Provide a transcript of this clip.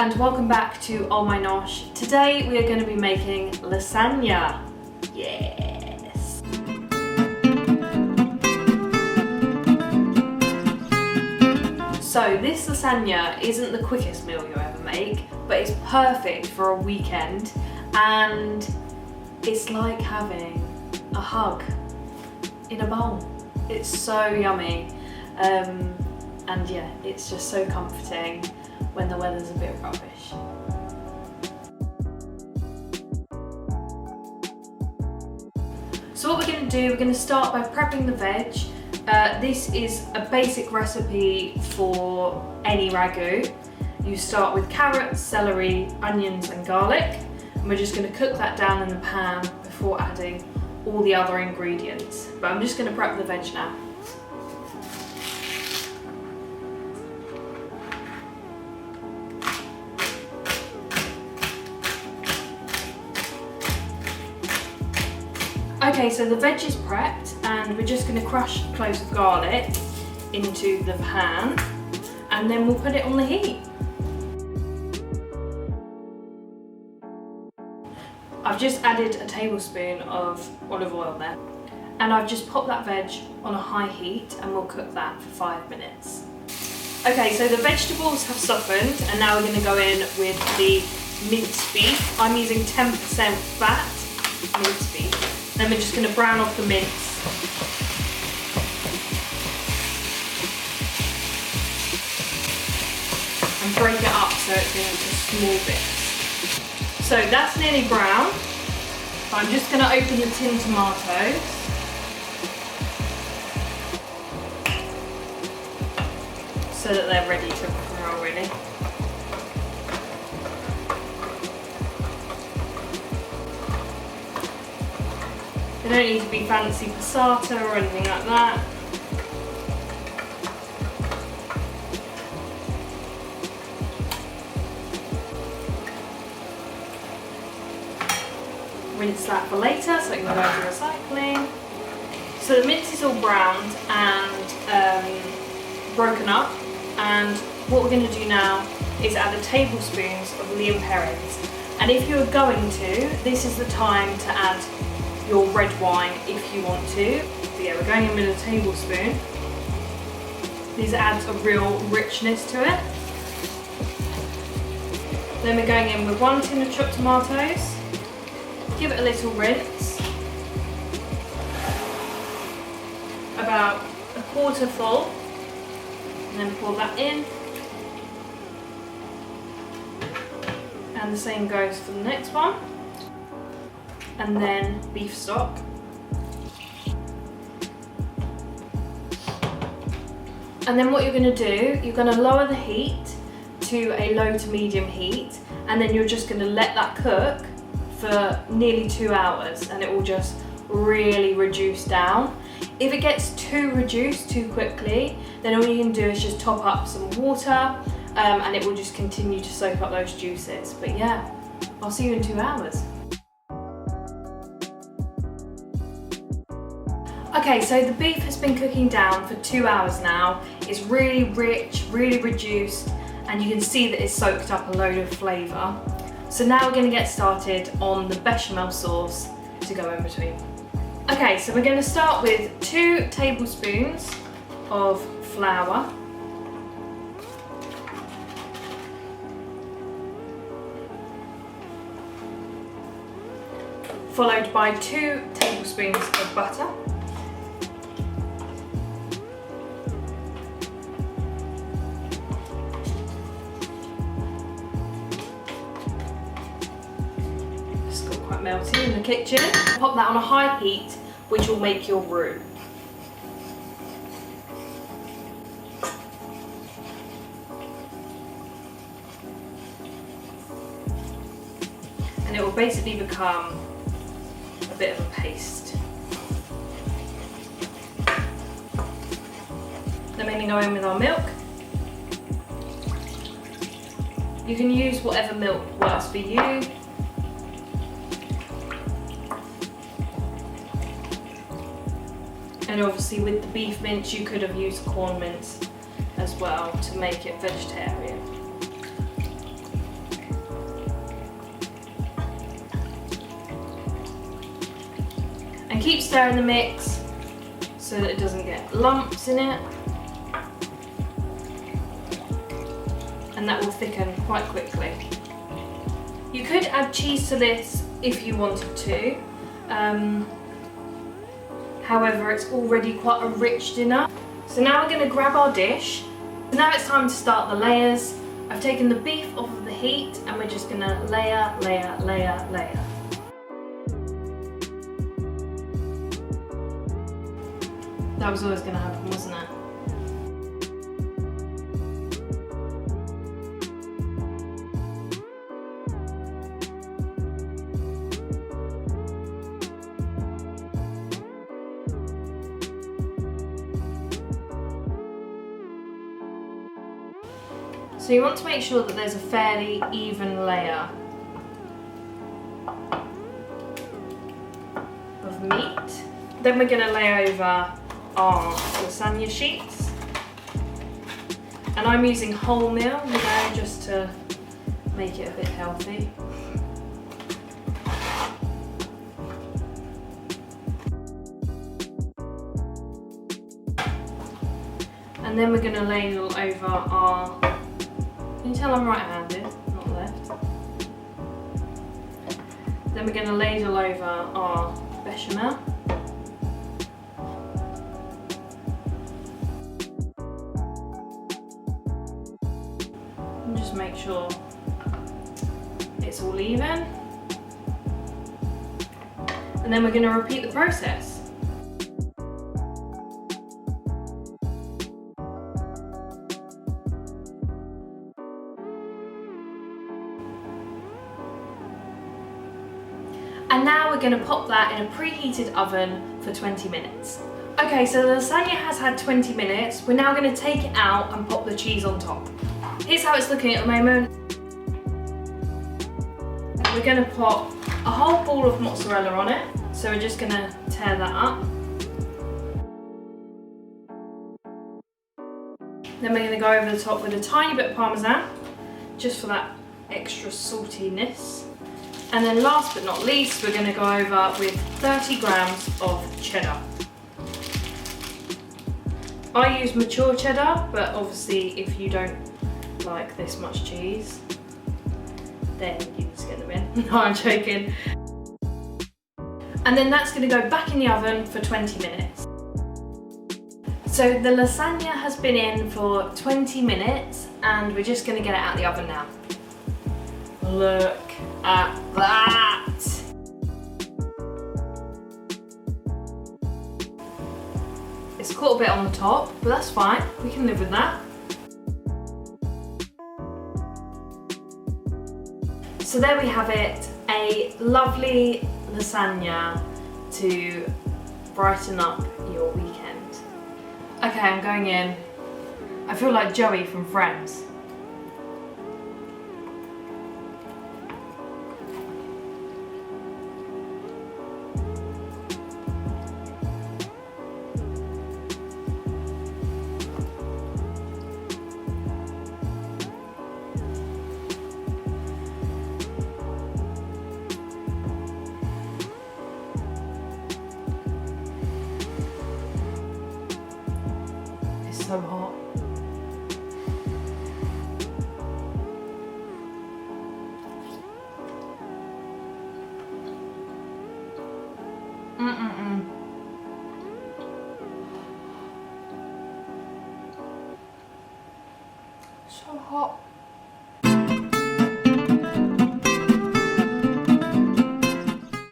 and welcome back to Oh My Nosh. Today we are going to be making lasagna. Yes! So this lasagna isn't the quickest meal you'll ever make, but it's perfect for a weekend and it's like having a hug in a bowl. It's so yummy and yeah, it's just so comforting when the weather's a bit rubbish. So what we're going to do, we're going to start by prepping the veg. This is a basic recipe for any ragu. You start with carrots, celery, onions and garlic, and we're just going to cook that down in the pan before adding all the other ingredients. But I'm just going to prep the veg now. Okay, so the veg is prepped and we're just going to crush cloves of garlic into the pan and then we'll put it on the heat. I've just added a tablespoon of olive oil there and I've just popped that veg on a high heat and we'll cook that for 5 minutes. Okay, so the vegetables have softened and now we're going to go in with the minced beef. I'm using 10% fat minced beef. Then we're just going to brown off the mince. And break it up so it's into small bits. So that's nearly brown. I'm just going to open the tin tomatoes. So that they're ready to rock and roll really. They don't need to be fancy passata or anything like that. Rinse that for later so it can go into recycling. So the mince is all browned and broken up, and what we're going to do now is add a tablespoon of Liam Perrins. And if you're going to, this is the time to add your red wine if you want to. But yeah, we're going in with a tablespoon. This adds a real richness to it. Then we're going in with 1 tin of chopped tomatoes. Give it a little rinse. About a quarter full. And then pour that in. And the same goes for the next one. And then beef stock. And then what you're going to do, you're going to lower the heat to a low to medium heat, and then you're just going to let that cook for nearly 2 hours and it will just really reduce down. If it gets too reduced too quickly, then all you can do is just top up some water and it will just continue to soak up those juices. But yeah, I'll see you in 2 hours. Okay, so the beef has been cooking down for 2 hours now. It's really rich, really reduced, and you can see that it's soaked up a load of flavour. So now we're going to get started on the bechamel sauce to go in between. Okay, so we're going to start with 2 tablespoons of flour. Followed by 2 tablespoons of butter. Melting in the kitchen. Pop that on a high heat, which will make your roux. And it will basically become a bit of a paste. Then we're going to go in with our milk. You can use whatever milk works for you. And obviously with the beef mince you could have used corn mince as well to make it vegetarian. And keep stirring the mix so that it doesn't get lumps in it. And that will thicken quite quickly. You could add cheese to this if you wanted to. However, it's already quite a rich dinner. So now we're going to grab our dish. Now it's time to start the layers. I've taken the beef off of the heat and we're just going to layer, layer, layer, layer. That was always going to happen, wasn't it? So you want to make sure that there's a fairly even layer of meat. Then we're going to lay over our lasagna sheets. And I'm using wholemeal, you know, just to make it a bit healthy. And then we're going to ladle over our, can you tell I'm right-handed, not left? Then we're going to ladle over our bechamel. And just make sure it's all even. And then we're going to repeat the process. And now we're going to pop that in a preheated oven for 20 minutes. Okay, so the lasagna has had 20 minutes. We're now going to take it out and pop the cheese on top. Here's how it's looking at the moment. We're going to pop a whole ball of mozzarella on it. So we're just going to tear that up. Then we're going to go over the top with a tiny bit of parmesan, just for that extra saltiness. And then last but not least, we're going to go over with 30 grams of cheddar. I use mature cheddar, but obviously if you don't like this much cheese, then you can skip them in. No, I'm joking. And then that's going to go back in the oven for 20 minutes. So the lasagna has been in for 20 minutes and we're just going to get it out of the oven now. Look at that! It's caught a bit on the top, but that's fine. We can live with that. So there we have it, a lovely lasagna to brighten up your weekend. Okay, I'm going in. I feel like Joey from Friends. So hot. So hot.